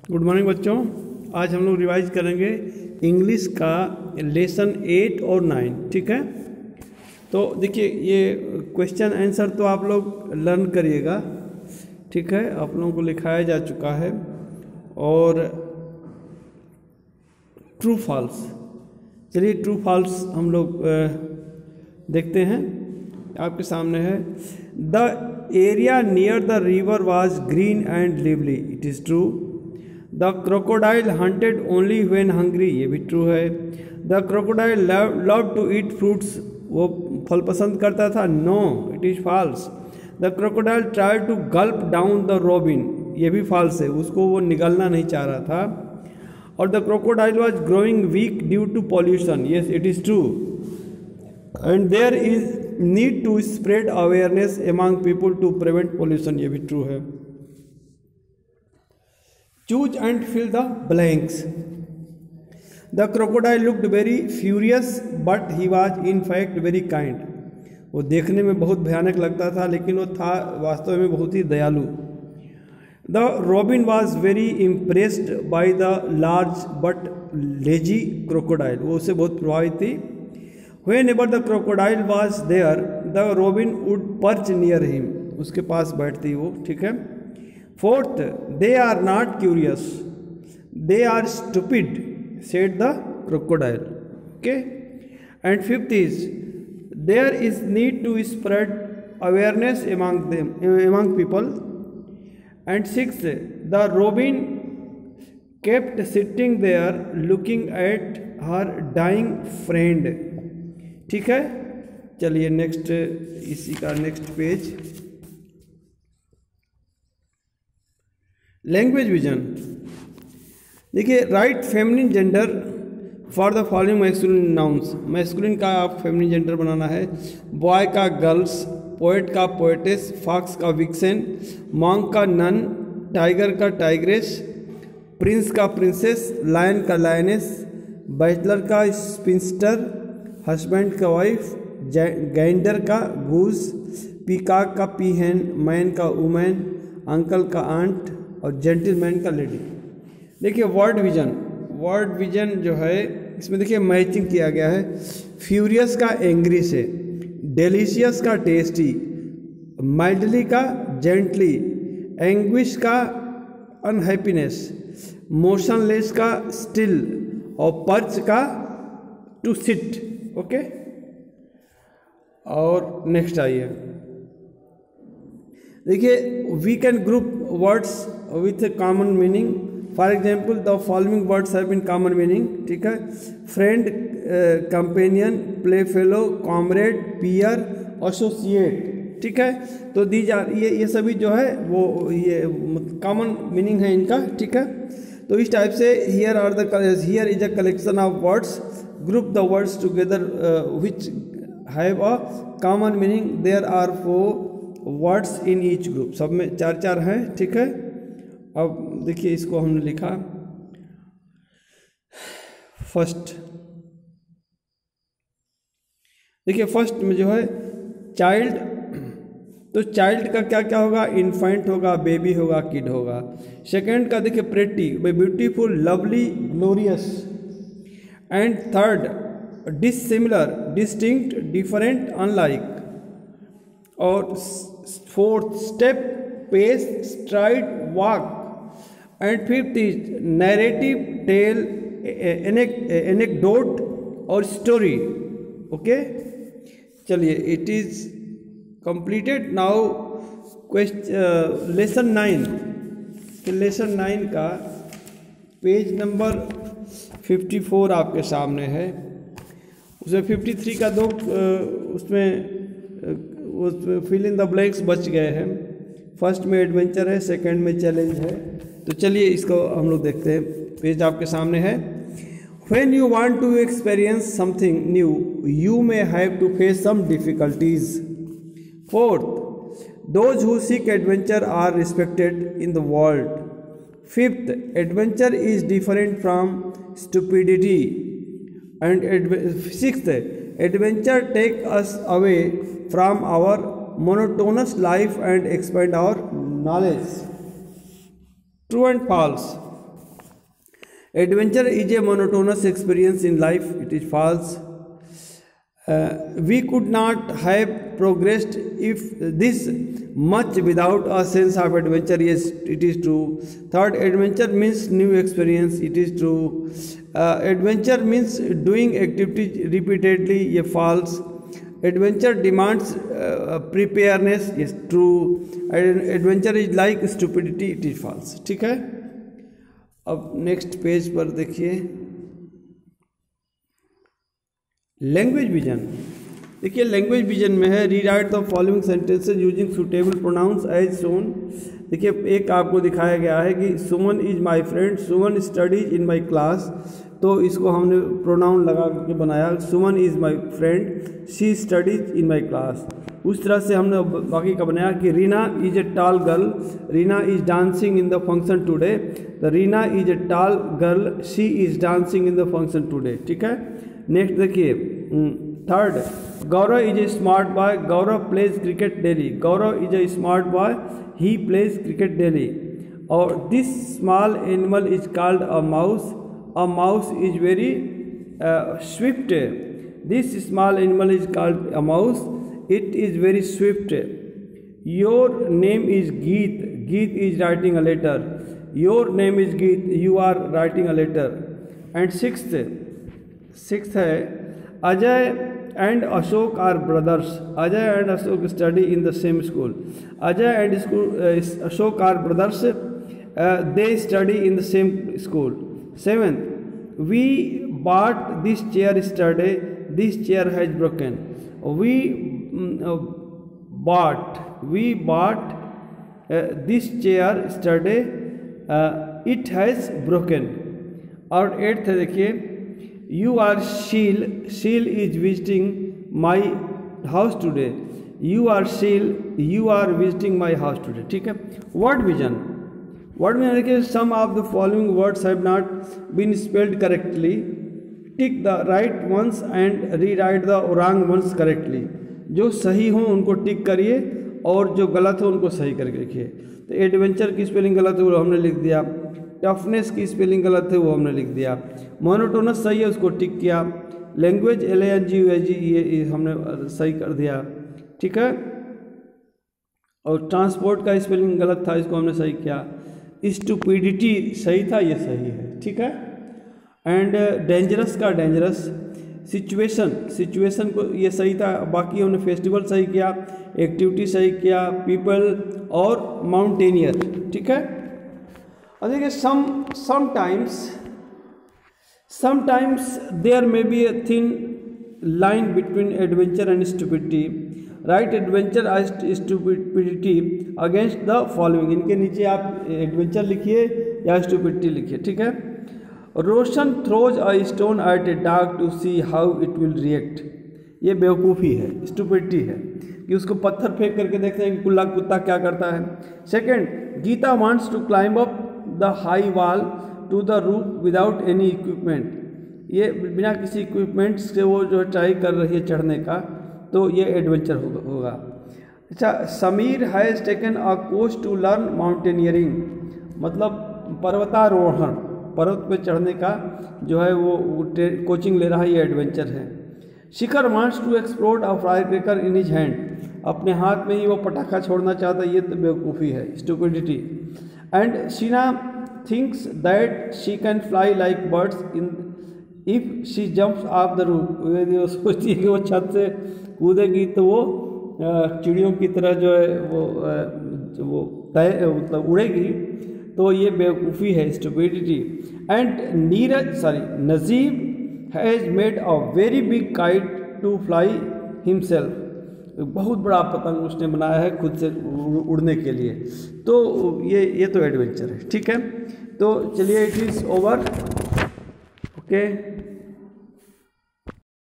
Good morning बच्चों। आज हम लोग रिवाइज करेंगे इंग्लिश का लेसन 8 और 9। ठीक है, तो देखिए ये क्वेश्चन आंसर तो आप लोग लर्न करिएगा। ठीक है, आप लोगों को लिखाया जा चुका है। और ट्रू फॉल्स, चलिए ट्रू फॉल्स हम लोग देखते हैं। आपके सामने है, the area near the river was green and lively, it is true. The crocodile hunted only when hungry, ये भी ट्रू है। The crocodile love to eat fruits, वो फल पसंद करता था, no it is false. The crocodile try to gulp down the robin, ये भी फॉल्स है, उसको वो निगलना नहीं चाह रहा था। और the crocodile was growing weak due to pollution, yes it is true. And there is need to spread awareness among people to prevent pollution, ये भी ट्रू है। Choose and fill the blanks. The crocodile looked very furious but he was in fact very kind, वो देखने में बहुत भयानक लगता था लेकिन वो था वास्तव में बहुत ही दयालु। The robin was very impressed by the large but lazy crocodile, वो उससे बहुत प्रभावित थी। Whenever the crocodile was there, the robin would perch near him, उसके पास बैठती वो। ठीक है। Fourth, they are not curious, they are stupid, said the crocodile. Okay. And fifth is, there is need to spread awareness among them, among people. And sixth, the robin kept sitting there looking at her dying friend. ठीक है, चलिए next, इसी का next page, language vision. देखिए, right feminine gender for the following masculine nouns. Masculine का आप feminine gender बनाना है, boy का गर्ल्स, पोएट का पोएटेस, फॉक्स का विक्सेन, मॉन्क का नन, टाइगर का टाइग्रेस, प्रिंस का प्रिंसेस, लायन का लायनेस, बैचलर का स्पिंस्टर, हस्बैंड का वाइफ, गैंडर का गूस, पीकॉक का पीहन, मैन का वुमेन, अंकल का आंट और जेंटलमैन का लेडी। देखिए वर्ड विजन जो है इसमें देखिए मैचिंग किया गया है। फ्यूरियस का एंग्री से, डिलीशियस का टेस्टी, माइल्डली का जेंटली, एंग्विश का अनहैप्पीनेस, मोशनलेस का स्टिल और पर्च का टू सिट। ओके, और नेक्स्ट आइए, देखिए we can group words with a common meaning. For example the following words have in common meaning. ठीक है, friend, companion, playfellow, comrade, peer, associate. ठीक है, तो दीज आर, ये सभी जो है वो ये कॉमन मीनिंग है इनका। ठीक है, तो इस टाइप से here is a collection of words, group the words together which have a common meaning. There are 4 words in each group, सब में 4 हैं। ठीक है, अब देखिए इसको हमने लिखा फर्स्ट। देखिए फर्स्ट में जो है चाइल्ड, तो चाइल्ड का क्या क्या होगा, इन्फेंट होगा, बेबी होगा, किड होगा। सेकेंड का देखिए pretty, beautiful, lovely, glorious. And third dissimilar, distinct, different, unlike. और fourth step, pace, stride, walk. And fifth is narrative, tale, anecdote और स्टोरी। ओके, चलिए it is completed. Now question lesson 9, lesson 9 का page number 54 आपके सामने है। उसमें 53 का दो उसमें फिल इन द ब्लैंक्स बच गए हैं। फर्स्ट में एडवेंचर है, सेकंड में चैलेंज है। तो चलिए इसको हम लोग देखते हैं, पेज आपके सामने है। When you want to experience something new, you may have to face some difficulties. Fourth, those who seek adventure are respected in the world. Fifth, adventure is different from stupidity. And sixth, adventure take us away from our monotonous life and expand our knowledge. True and false. Adventure is a monotonous experience in life. It is false. We could not have progressed if this much without a sense of adventure. Yes, it is true. Third, adventure means new experience. It is true. Adventure means doing activities repeatedly. ये false. Adventure demands preparedness. Yes, true. Adventure is like stupidity. It is false. ठीक है. अब next page पर देखिए, language vision. देखिए language vision में है rewrite the following sentences using suitable pronouns as shown. देखिए एक आपको दिखाया गया है कि Suman is my friend, Suman studies in my class, तो इसको हमने प्रोनाउन लगा के बनाया, Suman is my friend, she studies in my class. उस तरह से हमने बाकी का बनाया कि Reena is a tall girl, Reena is dancing in the function today, the Reena is a tall girl, she is dancing in the function today. ठीक है। नेक्स्ट देखिए third, Gaurav is a smart boy, Gaurav plays cricket daily, Gaurav is a smart boy, he plays cricket daily. और this small animal is called a mouse is very swift, this small animal is called a mouse, it is very swift. Your name is Geet, Geet is writing a letter, your name is Geet, you are writing a letter. And sixth है Ajay and Ashok are brothers, Ajay and Ashok study in the same school, Ajay and Ashok are brothers, they study in the same school. Seventh, we bought this chair yesterday, this chair has broken, we bought this chair yesterday, it has broken. और eighth देखिए, you are Sheil is visiting my house today, you are Sheil, you are visiting my house today. ठीक है। Word vision देखिए, some of the following words have not been spelled correctly, tick the right ones and rewrite the wrong ones correctly। जो सही हो उनको टिक करिए और जो गलत हो उनको सही करके लिखिए। तो एडवेंचर की स्पेलिंग गलत है वो हमने लिख दिया, टफनेस की स्पेलिंग गलत है वो हमने लिख दिया, मोनोटोनस सही है उसको टिक किया, लैंग्वेज LANGUAGE ये हमने सही कर दिया। ठीक है। और ट्रांसपोर्ट का स्पेलिंग गलत था, इसको हमने सही किया, स्टूपिडिटी सही था, ये सही है। ठीक है। एंड डेंजरस का डेंजरस, सिचुएशन को ये सही था, बाकी हमने फेस्टिवल सही किया, एक्टिविटी सही किया, पीपल और माउंटेनियर। ठीक है। और देखिए sometimes there may be a thin line between adventure and stupidity, right adventure and stupidity against the following. इनके नीचे आप एडवेंचर लिखिए या स्टूपिडिटी लिखिए। ठीक है। Roshan throws a stone at a dog to see how it will react, ये बेवकूफ़ी है, स्टूपिडिटी है कि उसको पत्थर फेंक करके देखते हैं कि कुत्ता क्या करता है। Second, Gita wants to climb up the high wall to the roof without any equipment, ये बिना किसी इक्विपमेंट से वो जो ट्राई कर रही है चढ़ने का, तो ये एडवेंचर होगा। अच्छा, Sameer has taken a course to learn mountaineering, मतलब पर्वतारोहण, पर्वत पे चढ़ने का जो है वो कोचिंग ले रहा है, ये एडवेंचर है। Shikhar wants to explode a fire cracker in his hand, अपने हाथ में ही वो पटाखा छोड़ना चाहता है, ये तो बेवकूफ़ी है, stupidity. And Sheena thinks that she can fly like birds in if she jumps of the roof, यदि वो सोचती है कि वो छत से कूदेगी तो वो चिड़ियों की तरह जो है वो मतलब उड़ेगी, तो ये बेवकूफ़ी है, stupidity. And Najeeb has made a very big kite to fly himself, बहुत बड़ा पतंग उसने बनाया है खुद से उड़ने के लिए, तो ये तो एडवेंचर है। ठीक है। तो चलिए, इट इज़ ओवर। ओके।